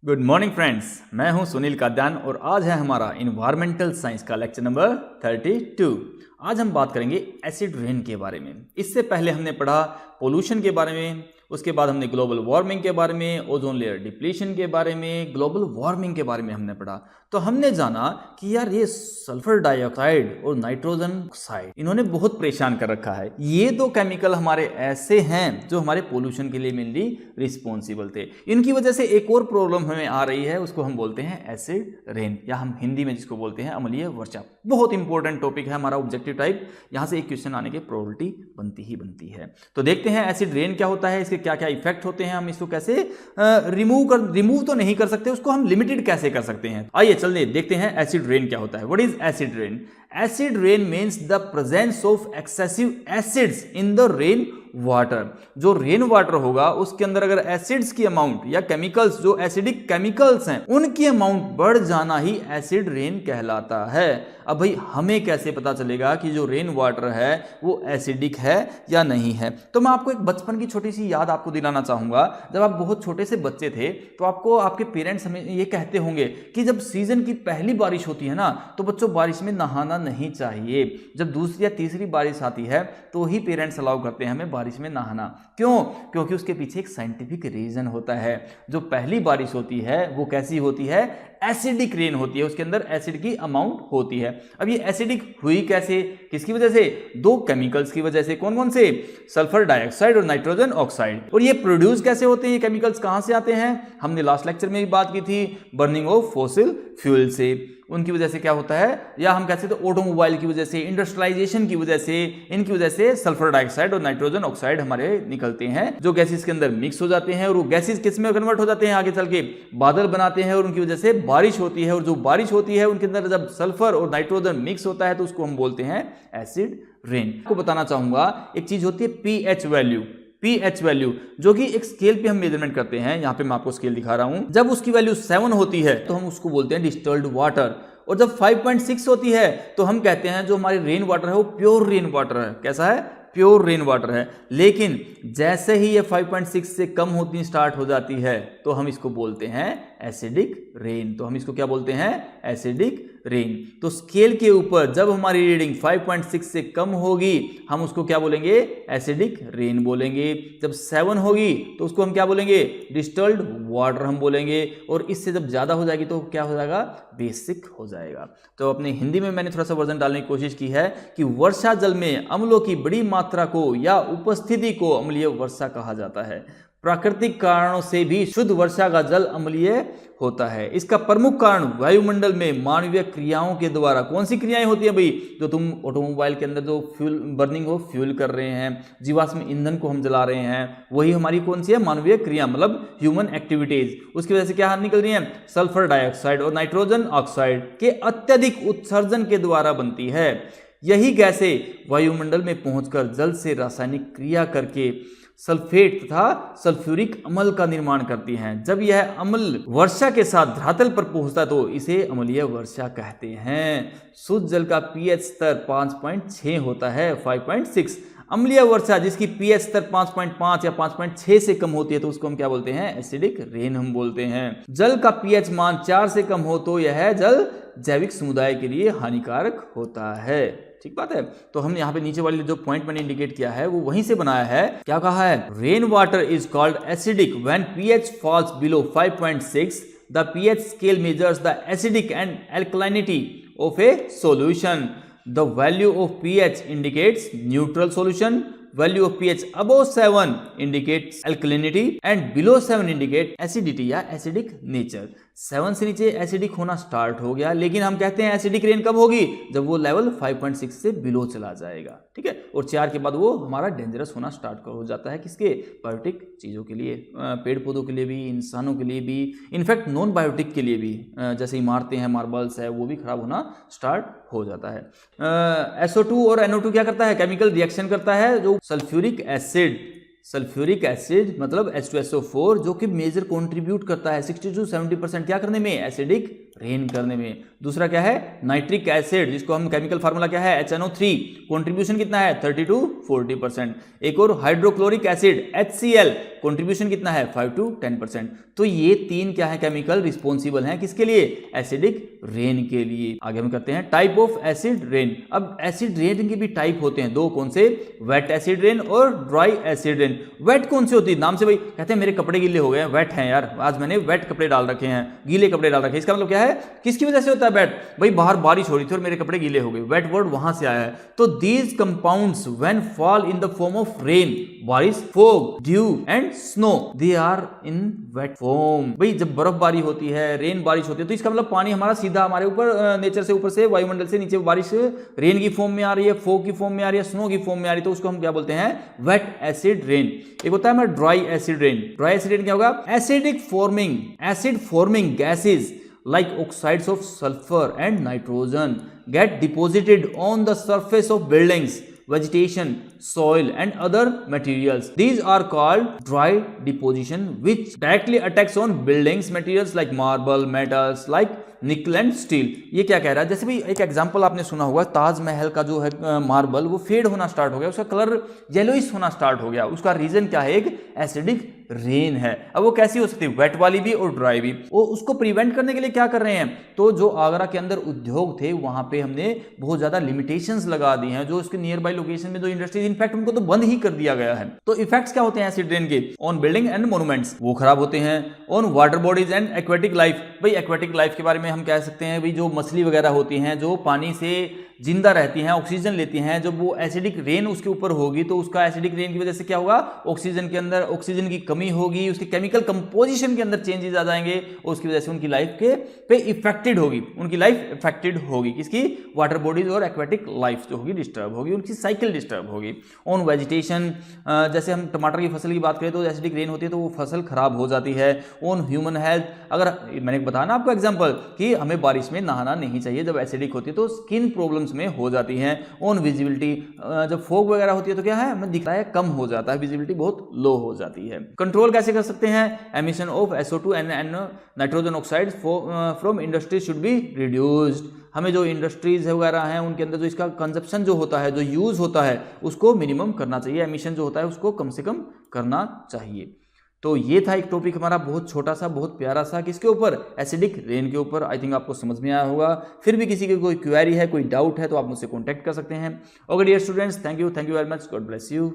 Good morning friends, मैं हूं सुनील काद्यान और आज है हमारा इन्वायरमेंटल साइंस का लेक्चर नंबर 32। आज हम बात करेंगे एसिड रेन के बारे में। इससे पहले हमने पढ़ा पोल्यूशन के बारे में, उसके बाद हमने ग्लोबल वार्मिंग के बारे में, ओजोन लेयर डिप्लीशन के बारे में, ग्लोबल वार्मिंग के बारे में हमने पढ़ा। तो हमने जाना कि यार ये सल्फर डाइऑक्साइड और नाइट्रोजन ऑक्साइड इन्होंने बहुत परेशान कर रखा है। ये दो केमिकल हमारे ऐसे हैं जो हमारे पोल्यूशन के लिए मेनली रिस्पॉन्सिबल थे। इनकी वजह से एक और प्रॉब्लम हमें आ रही है, उसको हम बोलते हैं एसिड रेन, या हम हिंदी में जिसको बोलते हैं अम्लीय वर्षा। बहुत इंपॉर्टेंट टॉपिक है हमारा ऑब्जेक्टिव टाइप, यहाँ से एक क्वेश्चन आने की प्रोबेबिलिटी बनती ही बनती है। तो देखते हैं एसिड रेन क्या होता है, इसके क्या क्या इफेक्ट होते हैं, हम इसको कैसे रिमूव तो नहीं कर सकते, उसको हम लिमिटेड कैसे कर सकते हैं। आइए चलिए देखते हैं एसिड रेन क्या होता है। What is acid rain? Acid rain means the presence of excessive acids in the rain water. जो रेन वाटर होगा उसके अंदर अगर एसिड्स की अमाउंट या केमिकल्स, जो एसिडिक केमिकल्स हैं, उनकी अमाउंट बढ़ जाना ही एसिड रेन कहलाता है। अब भाई हमें कैसे पता चलेगा कि जो रेन वाटर है वो एसिडिक है या नहीं है? तो मैं आपको एक बचपन की छोटी सी याद आपको दिलाना चाहूंगा। जब आप बहुत छोटे से बच्चे थे तो आपको आपके पेरेंट्स हमें ये कहते होंगे कि जब सीजन की पहली बारिश होती है ना, तो बच्चों बारिश में नहाना नहीं चाहिए। जब दूसरी या तीसरी बारिश आती है तो ही पेरेंट्स अलाउ करते हैं हमें बारिश में नहाना। क्यों? क्योंकि उसके पीछे एक साइंटिफिक रीजन होता है। जो पहली बारिश होती है वो कैसी होती है? एसिडिक रेन होती है, उसके अंदर एसिड की अमाउंट होती है। अब ये एसिडिक हुई कैसे, किसकी वजह से? दो केमिकल्स की वजह से। कौन कौन से? सल्फर डाइऑक्साइड और नाइट्रोजन ऑक्साइड। और ये प्रोड्यूस कैसे होते हैं? ये केमिकल्स कहां से आते हैं? हमने लास्ट लेक्चर में भी बात की थी, बर्निंग ऑफ फॉसिल फ्यूल से। उनकी वजह से क्या होता है, या हम कहते हैं तो ऑटोमोबाइल की वजह से, इंडस्ट्रियलाइजेशन की वजह से, इनकी वजह से सल्फर डाइऑक्साइड और नाइट्रोजन ऑक्साइड हमारे निकलते हैं, जो गैसेस के अंदर मिक्स हो जाते हैं और वो गैसेस किस में कन्वर्ट हो जाते हैं? आगे चल के बादल बनाते हैं और उनकी वजह से बारिश होती है। और जो बारिश होती है उनके अंदर जब सल्फर और नाइट्रोजन मिक्स होता है तो उसको हम बोलते हैं एसिड रेन। आपको बताना चाहूंगा एक चीज होती है पीएच वैल्यू। पीएच वैल्यू जो कि एक स्केल पे हम मेजरमेंट करते हैं, यहां पे मैं आपको स्केल दिखा रहा हूं। जब उसकी वैल्यू 7 होती है तो हम उसको बोलते हैं डिस्टिल्ड वाटर, और जब 5.6 होती है तो हम कहते हैं जो हमारी रेन वाटर है वो प्योर रेन वाटर है। कैसा है? प्योर रेन वाटर है। लेकिन जैसे ही ये 5.6 से कम होती स्टार्ट हो जाती है तो हम इसको बोलते हैं एसिडिक रेन। तो हम इसको क्या बोलते हैं? Acidic rain. तो स्केल के ऊपर जब हमारी रीडिंग 5.6 से कम होगी हम उसको क्या बोलेंगे? एसिडिक रेन बोलेंगे। जब 7 होगी तो उसको हम क्या बोलेंगे? डिस्टिल्ड वाटर हम बोलेंगे। और इससे जब ज्यादा हो जाएगी तो क्या हो जाएगा? बेसिक हो जाएगा। तो अपने हिंदी में मैंने थोड़ा सा वर्जन डालने की कोशिश की है कि वर्षा जल में अम्लों की बड़ी मात्रा को या उपस्थिति को अम्लीय वर्षा कहा जाता है। प्राकृतिक कारणों से भी शुद्ध वर्षा का जल अम्लीय होता है। इसका प्रमुख कारण वायुमंडल में मानवीय क्रियाओं के द्वारा, कौन सी क्रियाएं होती है भाई? जो तुम ऑटोमोबाइल के अंदर जो फ्यूल बर्निंग हो फ्यूल कर रहे हैं, जीवाश्म ईंधन को हम जला रहे हैं, वही हमारी कौन सी है? मानवीय क्रिया, मतलब ह्यूमन एक्टिविटीज। उसकी वजह से क्या निकल रही है? सल्फर डाइऑक्साइड और नाइट्रोजन ऑक्साइड के अत्यधिक उत्सर्जन के द्वारा बनती है। यही गैसें वायुमंडल में पहुंचकर जल से रासायनिक क्रिया करके सल्फेट तथा सल्फ्यूरिक अम्ल का निर्माण करती हैं। जब यह अम्ल वर्षा के साथ धरातल पर पहुंचता तो इसे अम्लीय वर्षा कहते हैं। शुद्ध जल का पीएच स्तर 5.6 होता है, 5.6। अम्लीय वर्षा जिसकी पीएच स्तर 5.5 या 5.6 से कम होती है तो उसको हम क्या बोलते हैं? एसिडिक रेन हम बोलते हैं। जल का पीएच मान 4 से कम हो तो यह जल जैविक समुदाय के लिए हानिकारक होता है। ठीक बात है। तो हम यहाँ पे नीचे वाली जो पॉइंट मैंने इंडिकेट किया है वो वहीं से बनाया है। क्या कहा है? Rain water is called acidic when pH falls below 5.6। The pH scale measures the acidic and alkalinity of a solution. The value of pH indicates neutral solution. Value of pH above 7 indicates alkalinity and below 7 indicate acidity या acidic nature। 7 से नीचे acidic होना start हो गया, लेकिन हम कहते हैं एसिडिक रेन कब होगी? जब वो लेवल 5.6 से बिलो चला जाएगा। ठीक है। और 4 के बाद वो हमारा डेंजरस होना स्टार्ट हो जाता है। किसके? बायोटिक चीज़ों के लिए, पेड़ पौधों के लिए भी, इंसानों के लिए भी, इनफैक्ट नॉन बायोटिक के लिए भी, जैसे इमारतें हैं, मार्बल्स है, वो भी खराब होना स्टार्ट हो जाता है। SO2 और NO2 क्या करता है? केमिकल रिएक्शन करता है। जो सल्फ्यूरिक एसिड मतलब H2SO4 जो कि मेजर कंट्रीब्यूट करता है 60 to 70% क्या करने में? एसिडिक रेन करने में। दूसरा क्या है, नाइट्रिक एसिड, जिसको हम केमिकल फार्मूला क्या है HNO3, कंट्रीब्यूशन कितना है 30 to 40%। एक और हाइड्रोक्लोरिक एसिड HCl, कंट्रीब्यूशन कितना है 5 to 10%। तो ये तीन क्या है केमिकल रिस्पॉन्सिबल हैं किसके लिए, एसिडिक रेन के लिए। आगे हम करते हैं टाइप ऑफ एसिड रेन। अब एसिड रेन के भी टाइप होते हैं दो, कौन से, वेट एसिड रेन और ड्राई एसिड रेन। वेट कौन सी होती है, नाम से भाई कहते हैं मेरे कपड़े गीले हो गए हैं, वेट हैं यार, आज मैंने वेट कपड़े डाल रखे हैं, गीले कपड़े डाल रखे हैं। इसका मतलब क्या है, किसकी वजह से होता है वेट, भाई बाहर बारिश हो रही थी और मेरे कपड़े गीले हो गए, वेट वर्ड वहां से आया है। तो these compounds when fall in the form of rain, बारिश, fog, dew and snow, they are in wet form. भाई जब बर्फबारी होती है, रेन बारिश होती है, तो इसका मतलब पानी हमारा सीधा हमारे ऊपर नेचर से, ऊपर से वायुमंडल से नीचे बारिश रेन की फॉर्म में आ रही है, फॉग की फॉर्म में आ रही है, स्नो की फॉर्म में आ रही है, तो उसको हम क्या बोलते हैं, वेट एसिड रेन। एक होता है हमारा dry acid rain. Dry acid rain क्या होगा, acid forming gases like oxides of sulfur and nitrogen get deposited on the surface of buildings, vegetation, soil and other materials. These are called dry deposition, which directly attacks on buildings materials like marble, metals like निकल and steel. ये क्या कह रहा है, जैसे भाई एक example आपने सुना होगा, ताजमहल का जो है मार्बल वो फेड होना स्टार्ट हो गया, उसका कलर येलोइश होना स्टार्ट हो गया। उसका रीजन क्या है, एक एसिडिक रेन है। अब वो कैसी हो सकती है, वेट वाली भी और ड्राई भी। वो उसको प्रिवेंट करने के लिए क्या कर रहे हैं, तो जो आगरा के अंदर उद्योग थे वहां पे हमने बहुत ज्यादा लिमिटेशंस लगा दी हैं। जो उसके नियर बाई लोकेशन में जो इंडस्ट्रीज, इनफैक्ट उनको तो बंद ही कर दिया गया है। तो इफेक्ट्स क्या होते हैं एसिड रेन के, ऑन बिल्डिंग एंड मोन्यूमेंट्स, वो खराब होते हैं। On water bodies and aquatic life, भाई एक्वेटिक लाइफ के बारे में हम कह सकते हैं भाई जो मछली वगैरह होती हैं जो पानी से जिंदा रहती हैं, ऑक्सीजन लेती हैं, जब वो एसिडिक रेन उसके ऊपर होगी तो उसका एसिडिक रेन की वजह से क्या होगा, ऑक्सीजन के अंदर ऑक्सीजन की कमी होगी, उसके केमिकल कंपोजिशन के अंदर चेंजेस आ जाएंगे और उसकी वजह से उनकी लाइफ के पे इफेक्टेड होगी, उनकी लाइफ इफेक्टेड होगी। किसकी, वाटर बॉडीज और एक्वेटिक लाइफ जो होगी डिस्टर्ब होगी, उनकी साइकिल डिस्टर्ब होगी। ऑन वेजिटेशन, जैसे हम टमाटर की फसल की बात करें तो एसिडिक रेन होती है तो वो फसल खराब हो जाती है। ऑन ह्यूमन हेल्थ, अगर मैंने बताया ना आपको एग्जाम्पल कि हमें बारिश में नहाना नहीं चाहिए, जब एसिडिक होती है तो स्किन प्रॉब्लम्स में हो जाती हैं। ऑन विजिबिलिटी, जब फॉग वगैरह होती है तो क्या है, हमें दिख रहा है कम हो जाता है, विजिबिलिटी बहुत लो हो जाती है। कंट्रोल कैसे कर सकते हैं, emission of SO2 and nitrogen oxide from industry should be reduced. हमें जो इंडस्ट्रीज वगैरह हैं उनके अंदर जो इसका कंजप्शन जो होता है, जो यूज होता है, उसको मिनिमम करना चाहिए, एमिशन जो होता है उसको कम से कम करना चाहिए। तो ये था एक टॉपिक हमारा बहुत छोटा सा, बहुत प्यारा सा, किसके ऊपर, एसिडिक रेन के ऊपर। आई थिंक आपको समझ में आया होगा। फिर भी किसी की कोई क्वेरी है, कोई डाउट है तो आप मुझसे कॉन्टैक्ट कर सकते हैं। Okay dear students, thank you very much, God bless you.